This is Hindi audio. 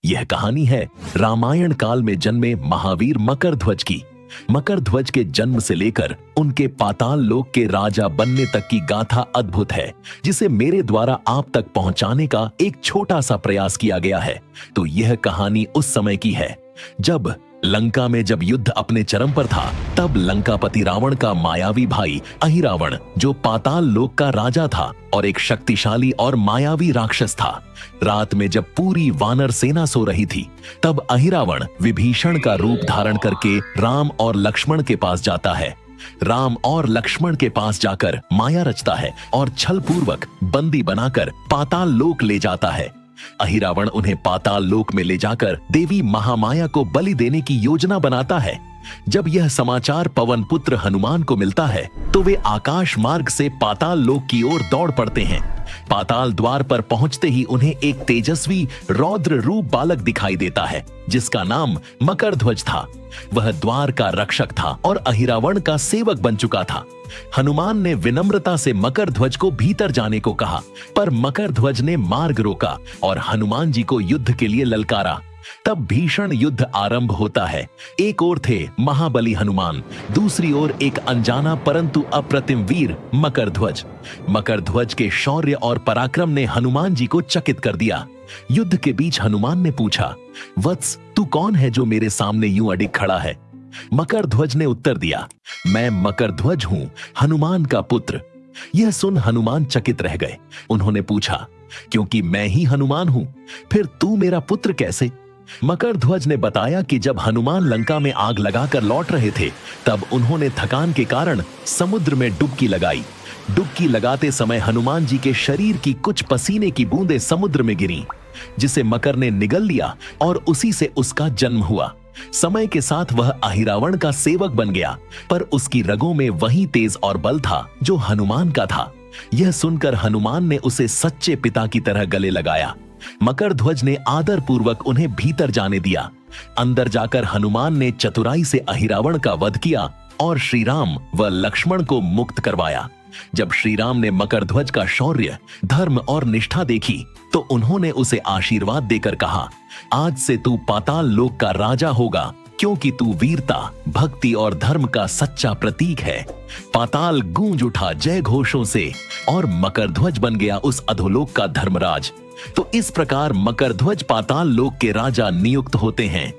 यह कहानी है रामायण काल में जन्मे महावीर मकरध्वज की। मकरध्वज के जन्म से लेकर उनके पाताल लोक के राजा बनने तक की गाथा अद्भुत है, जिसे मेरे द्वारा आप तक पहुंचाने का एक छोटा सा प्रयास किया गया है। तो यह कहानी उस समय की है जब लंका में जब युद्ध अपने चरम पर था। तब लंकापति रावण का मायावी भाई अहिरावण, जो पाताल लोक का राजा था और एक शक्तिशाली और मायावी राक्षस था, रात में जब पूरी वानर सेना सो रही थी, तब अहिरावण विभीषण का रूप धारण करके राम और लक्ष्मण के पास जाता है। राम और लक्ष्मण के पास जाकर माया रचता है और छल पूर्वक बंदी बनाकर पाताल लोक ले जाता है। अहिरावण उन्हें पाताल लोक में ले जाकर देवी महामाया को बलि देने की योजना बनाता है। जब यह समाचार पवन पुत्र हनुमान को मिलता है तो वे आकाश मार्ग से पाताल लोक की ओर दौड़ पड़ते हैं। पाताल द्वार पर पहुंचते ही उन्हें एक तेजस्वी रौद्र रूप बालक दिखाई देता है, जिसका नाम मकरध्वज था। वह द्वार का रक्षक था और अहिरावण का सेवक बन चुका था। हनुमान ने विनम्रता से मकरध्वज को भीतर जाने को कहा, पर मकरध्वज ने मार्ग रोका और हनुमान जी को युद्ध के लिए ललकारा। तब भीषण युद्ध आरंभ होता है। एक ओर थे महाबली हनुमान, दूसरी ओर एक अनजाना परंतु अप्रतिम वीर मकरध्वज। मकरध्वज के शौर्य और पराक्रम ने हनुमान जी को चकित कर दिया। युद्ध के बीच हनुमान ने पूछा, वत्स, तू कौन है जो मेरे सामने यूं अडिग खड़ा है? मकरध्वज ने उत्तर दिया, मैं मकरध्वज हूं, हनुमान का पुत्र। यह सुन हनुमान चकित रह गए। उन्होंने पूछा, क्योंकि मैं ही हनुमान हूं, फिर तू मेरा पुत्र कैसे? मकरध्वज ने बताया कि जब हनुमान लंका में आग लगाकर लौट रहे थे, तब उन्होंने थकान के कारण समुद्र में डुबकी लगाई। डुबकी लगाते समय हनुमान जी के शरीर की कुछ पसीने की बूंदें समुद्र में गिरीं, जिसे मकर ने निगल लिया और उसी से उसका जन्म हुआ। समय के साथ वह अहिरावण का सेवक बन गया, पर उसकी रगों में वही तेज और बल था जो हनुमान का था। यह सुनकर हनुमान ने उसे सच्चे पिता की तरह गले लगाया। मकरध्वज ने आदर पूर्वक उन्हें भीतर जाने दिया। अंदर जाकर हनुमान ने चतुराई से अहिरावण का वध किया और श्री राम व लक्ष्मण को मुक्त करवाया। जब श्री राम ने मकरध्वज का शौर्य, धर्म और निष्ठा देखी, तो उन्होंने उसे आशीर्वाद देकर कहा, आज से तू पाताल लोक का राजा होगा, क्योंकि तू वीरता, भक्ति और धर्म का सच्चा प्रतीक है। पाताल गूंज उठा जय घोषों से और मकरध्वज बन गया उस अधोलोक का धर्मराज। तो इस प्रकार मकरध्वज पाताल लोक के राजा नियुक्त होते हैं।